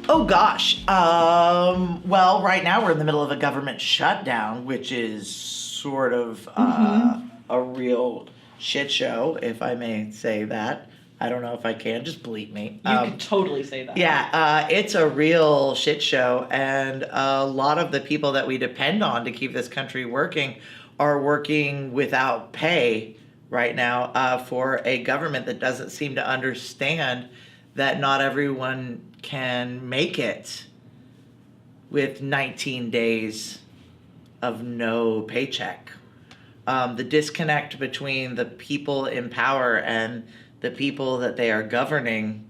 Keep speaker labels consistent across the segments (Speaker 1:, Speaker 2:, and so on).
Speaker 1: Oh gosh. Well, right now we're in the middle of a government shutdown, which is sort of a real shit show, if I may say that. I don't know if I can. Just bleep me.
Speaker 2: You can totally say that.
Speaker 1: Yeah, it's a real shit show, and a lot of the people that we depend on to keep this country working are working without pay right now for a government that doesn't seem to understand that not everyone can make it with 19 days of no paycheck. The disconnect between the people in power and the people that they are governing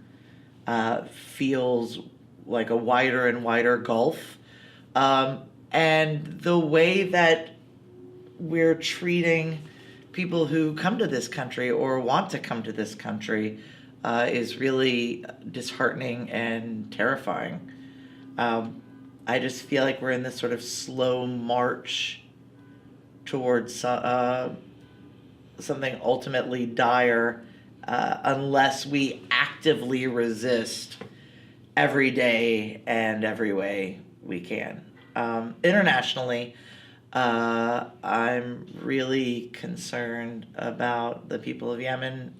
Speaker 1: feels like a wider and wider gulf. And the way that we're treating people who come to this country or want to come to this country is really disheartening and terrifying. I just feel like we're in this sort of slow march towards something ultimately dire unless we actively resist every day and every way we can. Internationally, I'm really concerned about the people of Yemen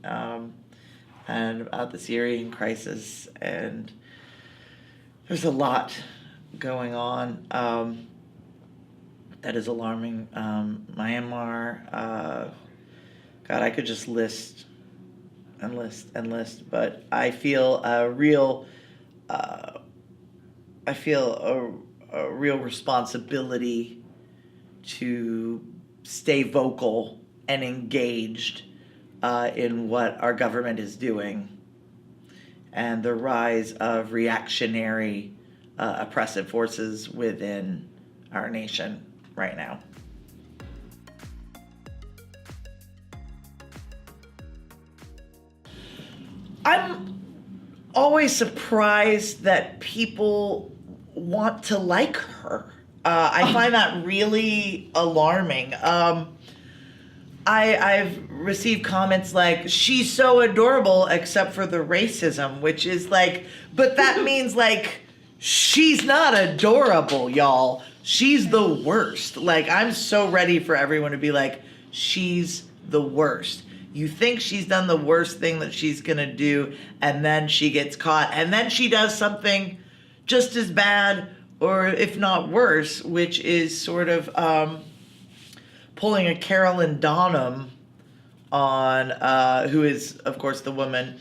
Speaker 1: and about the Syrian crisis, and there's a lot going on that is alarming. Myanmar, God, I could just list and list, but I feel a real responsibility to stay vocal and engaged in what our government is doing and the rise of reactionary oppressive forces within our nation right now. I'm always surprised that people want to like her. I find that really alarming. I've received comments like, she's so adorable except for the racism, which is like, but that means like, she's not adorable, y'all. She's the worst. Like, I'm so ready for everyone to be like, she's the worst. You think she's done the worst thing that she's gonna do, and then she gets caught, and then she does something just as bad, or if not worse, which is sort of pulling a Carolyn Donham on, who is, of course, the woman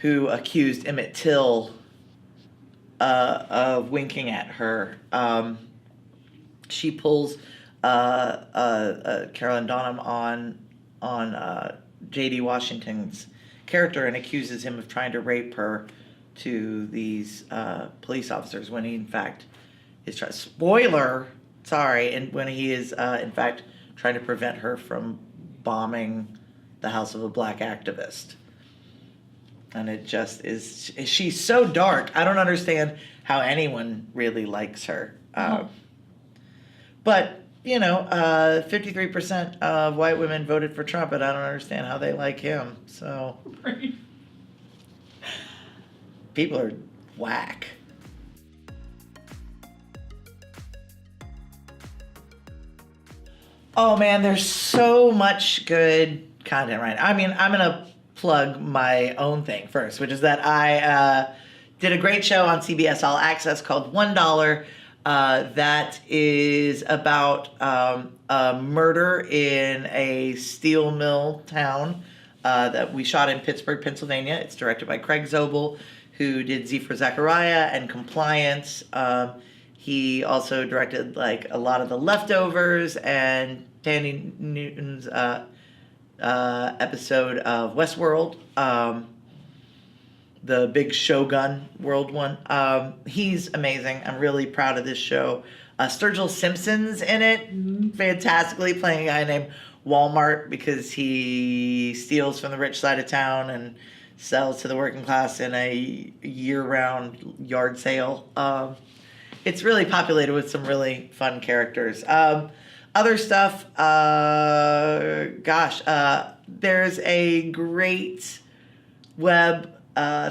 Speaker 1: who accused Emmett Till of winking at her. She pulls Carolyn Donham on J.D. Washington's character and accuses him of trying to rape her to these police officers when he, in fact, is trying. Spoiler, sorry, and when he is, in fact, trying to prevent her from bombing the house of a black activist. And it just is, she's so dark. I don't understand how anyone really likes her. But, you know, 53% of white women voted for Trump, and I don't understand how they like him. So,
Speaker 2: Right.
Speaker 1: People are whack. Oh man, there's so much good content right now. I mean, I'm gonna plug my own thing first, which is that I did a great show on CBS All Access called $1. That is about a murder in a steel mill town that we shot in Pittsburgh, Pennsylvania. It's directed by Craig Zobel, who did Z for Zachariah and Compliance. He also directed like a lot of The Leftovers and Danny Newton's episode of Westworld, the big Shogun World one. He's amazing. I'm really proud of this show. Sturgill Simpson's in it, fantastically, playing a guy named Walmart because he steals from the rich side of town and sells to the working class in a year-round yard sale. It's really populated with some really fun characters. Other stuff, there's a great web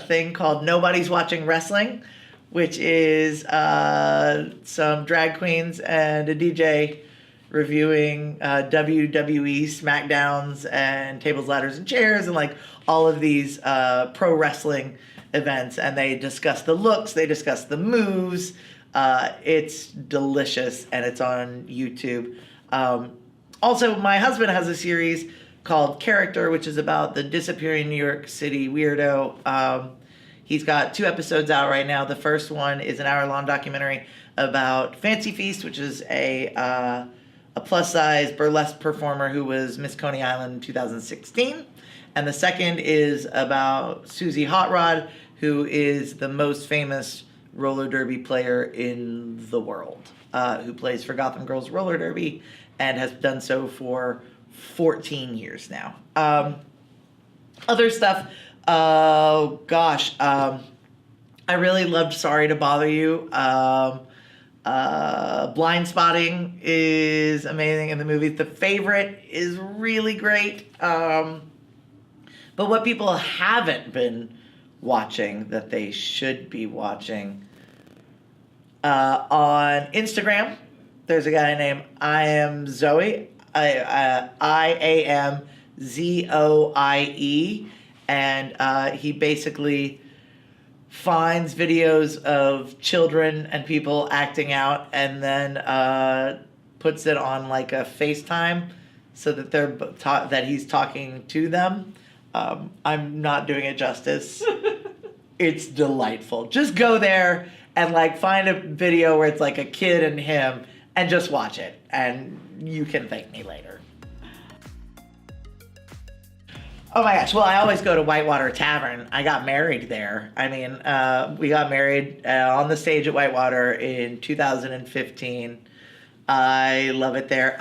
Speaker 1: thing called Nobody's Watching Wrestling, which is some drag queens and a DJ reviewing WWE SmackDowns and tables, ladders, and chairs, and like all of these pro wrestling events. And they discuss the looks, they discuss the moves. It's delicious, and it's on YouTube. Also, my husband has a series called Character, which is about the disappearing New York City weirdo. He's got 2 episodes out right now. The first one is an hour-long documentary about Fancy Feast, which is a plus-size burlesque performer who was Miss Coney Island in 2016. And the second is about Susie Hot Rod, who is the most famous roller derby player in the world, who plays for Gotham Girls Roller Derby and has done so for 14 years now. Other stuff, oh gosh, I really loved Sorry to Bother You. Blind Spotting is amazing in the movies. The Favorite is really great. But what people haven't been watching that they should be watching, on Instagram, there's a guy named I Am Zoe, IAMZOIE, and he basically finds videos of children and people acting out and then puts it on like a FaceTime so that that he's talking to them. I'm not doing it justice. It's delightful. Just go there and like find a video where it's like a kid and him and just watch it, and you can thank me later. Oh my gosh, well, I always go to Whitewater Tavern. I got married there. I mean, we got married on the stage at Whitewater in 2015. I love it there.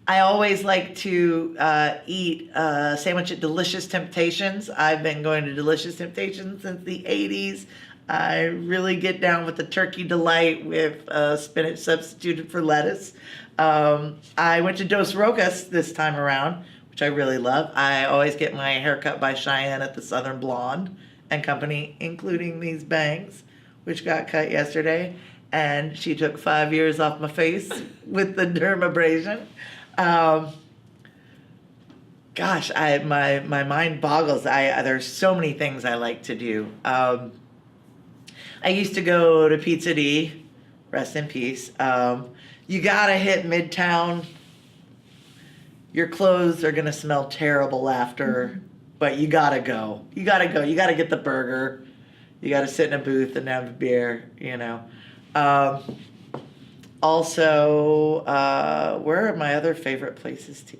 Speaker 1: I always like to eat a sandwich at Delicious Temptations. I've been going to Delicious Temptations since the 80s. I really get down with the turkey delight with spinach substituted for lettuce. I went to Dos Rocas this time around, which I really love. I always get my hair cut by Cheyenne at the Southern Blonde and Company, including these bangs, which got cut yesterday. And she took 5 years off my face with the dermabrasion. Gosh, my mind boggles. There's so many things I like to do. I used to go to Pizza D, rest in peace. You gotta hit Midtown. Your clothes are gonna smell terrible after, but you gotta go. You gotta go. You gotta get the burger. You gotta sit in a booth and have a beer, you know. Also, where are my other favorite places to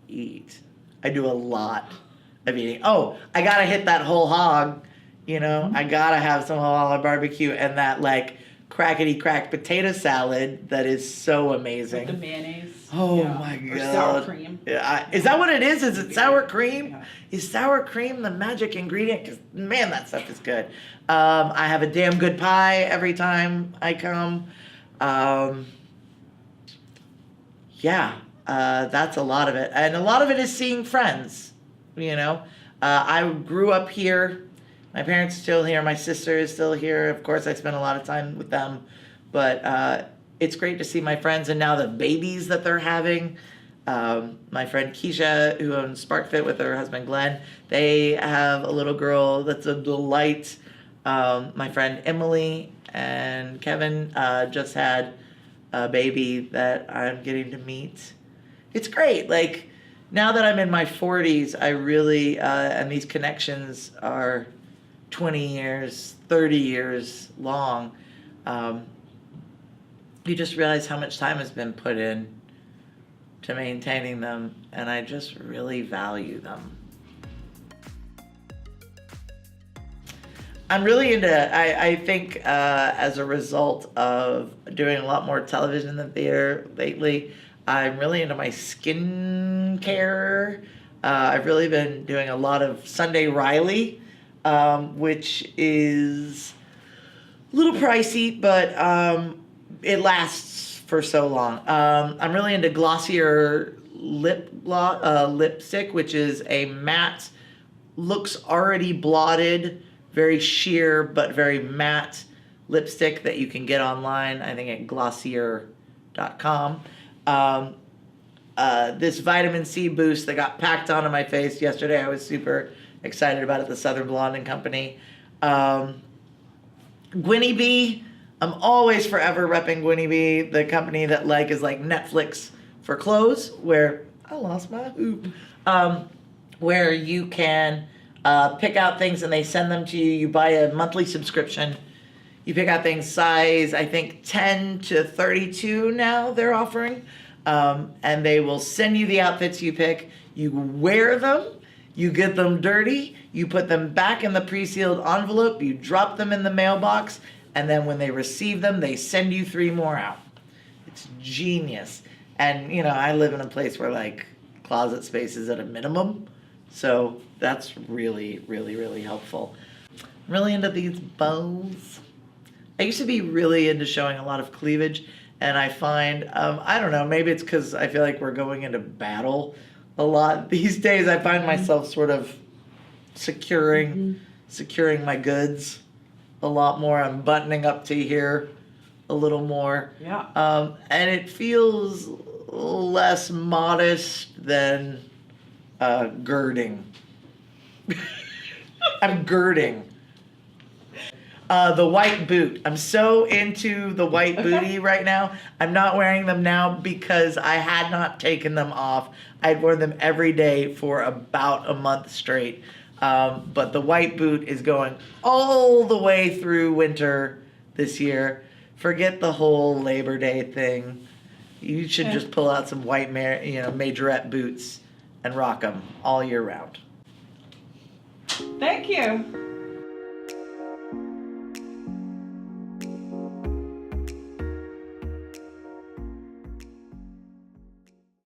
Speaker 1: eat? I do a lot of eating. Oh, I gotta hit that whole hog, you know. I gotta have some whole hog barbecue and that like crackety crack potato salad that is so amazing.
Speaker 2: With the mayonnaise.
Speaker 1: Oh my god.
Speaker 2: Or sour cream.
Speaker 1: Yeah, is that what it is? Is it sour cream? Yeah. Is sour cream the magic ingredient? 'Cause man, that stuff is good. I have a damn good pie every time I come. That's a lot of it. And a lot of it is seeing friends, you know. I grew up here. My parents are still here. My sister is still here. Of course, I spend a lot of time with them. But it's great to see my friends and now the babies that they're having. My friend Keisha, who owns SparkFit with her husband Glenn, they have a little girl that's a delight. My friend Emily and Kevin just had a baby that I'm getting to meet. It's great. Like, now that I'm in my 40s, I really, and these connections are 20 years, 30 years long, you just realize how much time has been put in to maintaining them, and I just really value them. I'm really into, I think as a result of doing a lot more television than theater lately, I'm really into my skincare. I've really been doing a lot of Sunday Riley, which is a little pricey, but it lasts for so long. I'm really into Glossier lipstick, which is a matte, looks already blotted, very sheer but very matte lipstick that you can get online, I think at glossier.com. This vitamin C boost that got packed onto my face yesterday, I was super excited about it, the Southern Blonde and Company. Gwynnie Bee, I'm always forever repping Gwynnie Bee, the company that is like Netflix for clothes, where I lost my hoop, where you can pick out things and they send them to you. You buy a monthly subscription. You pick out things size, I think 10 to 32 now they're offering, and they will send you the outfits you pick. You wear them, you get them dirty, you put them back in the pre-sealed envelope, you drop them in the mailbox, and then when they receive them, they send you 3 more out. It's genius. And, I live in a place where, closet space is at a minimum, so that's really, really, really helpful. I'm really into these bows. I used to be really into showing a lot of cleavage, and I find, I don't know, maybe it's because I feel like we're going into battle a lot these days. I find myself sort of securing my goods a lot more. I'm buttoning up to here a little more.
Speaker 2: Yeah.
Speaker 1: And it feels less modest than girding. I'm girding. The white boot. I'm so into the white booty right now. I'm not wearing them now because I had not taken them off. I'd worn them every day for about a month straight. But the white boot is going all the way through winter this year. Forget the whole Labor Day thing. You should just pull out some white majorette boots and rock them all year round.
Speaker 2: Thank you.